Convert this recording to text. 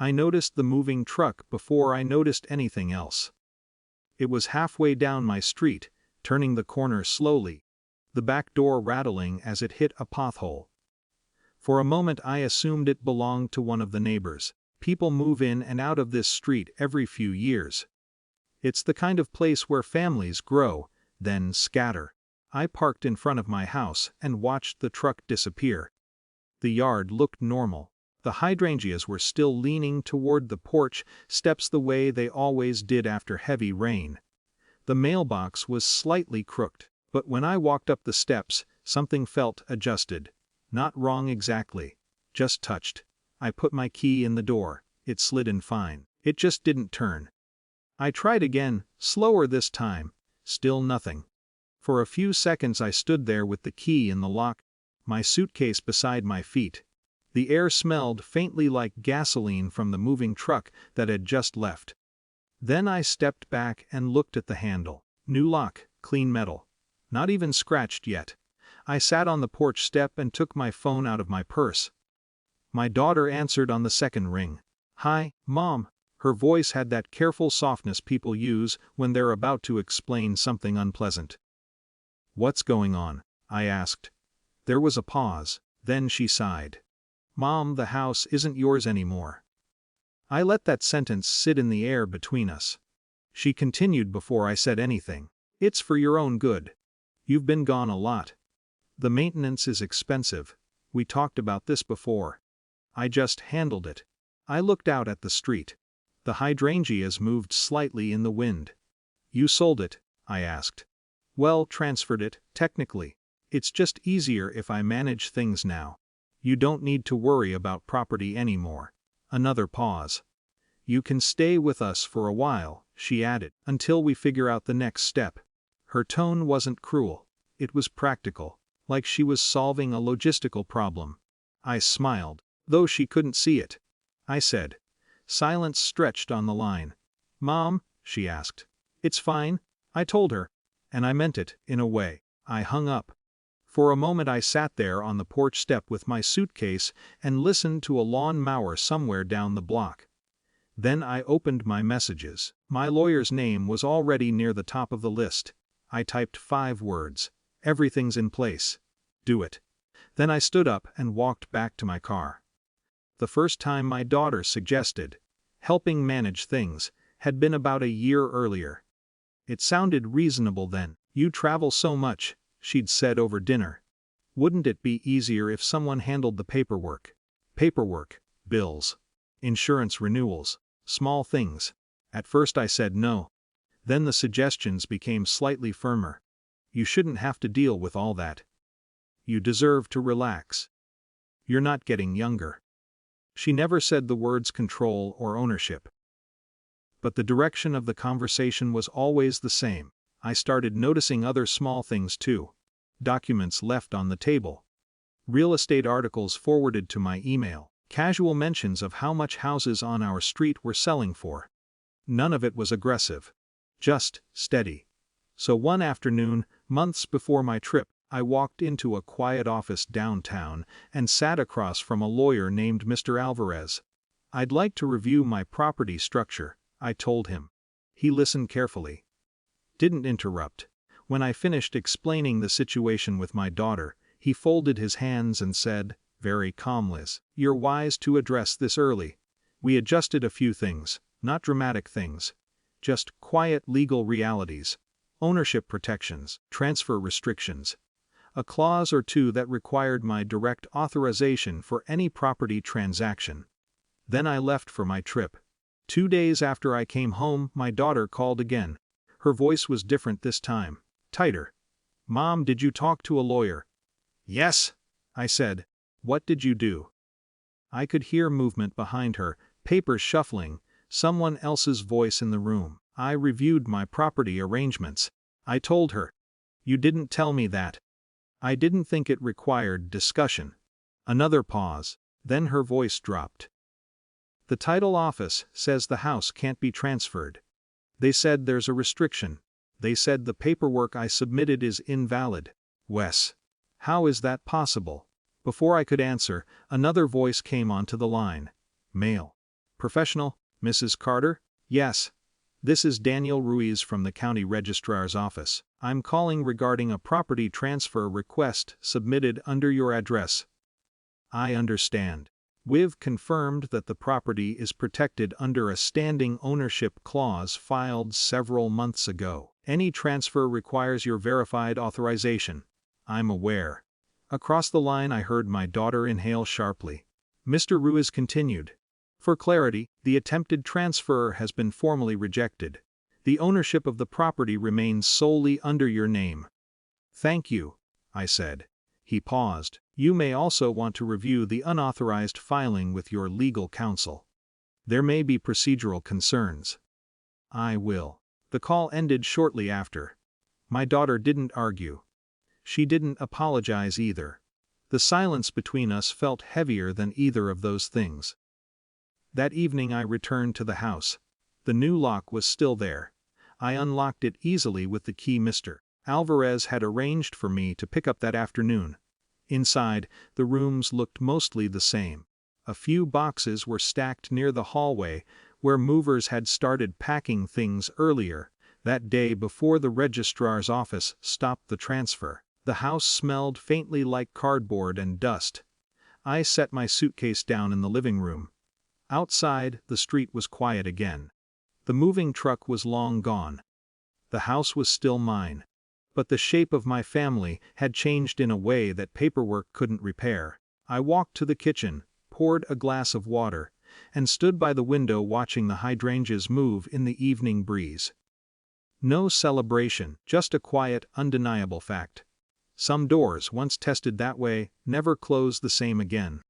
I noticed the moving truck before I noticed anything else. It was halfway down my street, turning the corner slowly, the back door rattling as it hit a pothole. For a moment I assumed it belonged to one of the neighbors. People move in and out of this street every few years. It's the kind of place where families grow, then scatter. I parked in front of my house and watched the truck disappear. The yard looked normal. The hydrangeas were still leaning toward the porch steps the way they always did after heavy rain. The mailbox was slightly crooked, but when I walked up the steps, something felt adjusted. Not wrong exactly, just touched. I put my key in the door. It slid in fine. It just didn't turn. I tried again, slower this time. Still nothing. For a few seconds I stood there with the key in the lock, my suitcase beside my feet. The air smelled faintly like gasoline from the moving truck that had just left. Then I stepped back and looked at the handle. New lock, clean metal. Not even scratched yet. I sat on the porch step and took my phone out of my purse. My daughter answered on the second ring. "Hi, Mom." Her voice had that careful softness people use when they're about to explain something unpleasant. "What's going on?" I asked. There was a pause, then she sighed. "Mom, the house isn't yours anymore." I let that sentence sit in the air between us. She continued before I said anything. "It's for your own good. You've been gone a lot. The maintenance is expensive. We talked about this before. I just handled it." I looked out at the street. The hydrangeas moved slightly in the wind. "You sold it?" I asked. "Well, transferred it, technically. It's just easier if I manage things now. You don't need to worry about property anymore." Another pause. "You can stay with us for a while," she added, "until we figure out the next step." Her tone wasn't cruel. It was practical, like she was solving a logistical problem. I smiled, though she couldn't see it. I said. Silence stretched on the line. "Mom?" she asked. "It's fine," I told her. And I meant it, in a way. I hung up. For a moment I sat there on the porch step with my suitcase and listened to a lawn mower somewhere down the block. Then I opened my messages. My lawyer's name was already near the top of the list. I typed 5 words. "Everything's in place. Do it." Then I stood up and walked back to my car. The first time my daughter suggested helping manage things had been about a year earlier. It sounded reasonable then. "You travel so much," she'd said over dinner. "Wouldn't it be easier if someone handled the paperwork?" Paperwork, bills, insurance renewals, small things. At first I said no. Then the suggestions became slightly firmer. "You shouldn't have to deal with all that. You deserve to relax. You're not getting younger." She never said the words control or ownership. But the direction of the conversation was always the same. I started noticing other small things too. Documents left on the table. Real estate articles forwarded to my email. Casual mentions of how much houses on our street were selling for. None of it was aggressive. Just steady. So one afternoon, months before my trip, I walked into a quiet office downtown and sat across from a lawyer named Mr. Alvarez. "I'd like to review my property structure," I told him. He listened carefully. Didn't interrupt. When I finished explaining the situation with my daughter, he folded his hands and said, very calmly, "You're wise to address this early. We adjusted a few things, not dramatic things. Just quiet legal realities. Ownership protections, transfer restrictions. A clause or two that required my direct authorization for any property transaction." Then I left for my trip. 2 days after I came home, my daughter called again. Her voice was different this time, tighter. "Mom, did you talk to a lawyer?" "Yes," I said. "What did you do?" I could hear movement behind her, papers shuffling, someone else's voice in the room. "I reviewed my property arrangements," I told her. "You didn't tell me that." I didn't think it required discussion. Another pause, then her voice dropped. "The title office says the house can't be transferred. They said there's a restriction. They said the paperwork I submitted is invalid." "Wes, how is that possible?" Before I could answer, another voice came onto the line. "Mail. Professional, Mrs. Carter? Yes. This is Daniel Ruiz from the County Registrar's Office. I'm calling regarding a property transfer request submitted under your address. I understand. We've confirmed that the property is protected under a standing ownership clause filed several months ago. Any transfer requires your verified authorization. I'm aware. Across the line I heard my daughter inhale sharply. Mr. Ruiz continued. For clarity, the attempted transfer has been formally rejected. The ownership of the property remains solely under your name. Thank you, I said. He paused. You may also want to review the unauthorized filing with your legal counsel. There may be procedural concerns. I will. The call ended shortly after. My daughter didn't argue. She didn't apologize either. The silence between us felt heavier than either of those things. That evening I returned to the house. The new lock was still there. I unlocked it easily with the key Mr. Alvarez had arranged for me to pick up that afternoon. Inside, the rooms looked mostly the same. A few boxes were stacked near the hallway, where movers had started packing things earlier, that day before the registrar's office stopped the transfer. The house smelled faintly like cardboard and dust. I set my suitcase down in the living room. Outside, the street was quiet again. The moving truck was long gone. The house was still mine. But the shape of my family had changed in a way that paperwork couldn't repair. I walked to the kitchen, poured a glass of water, and stood by the window watching the hydrangeas move in the evening breeze. No celebration, just a quiet, undeniable fact. Some doors, once tested that way, never close the same again.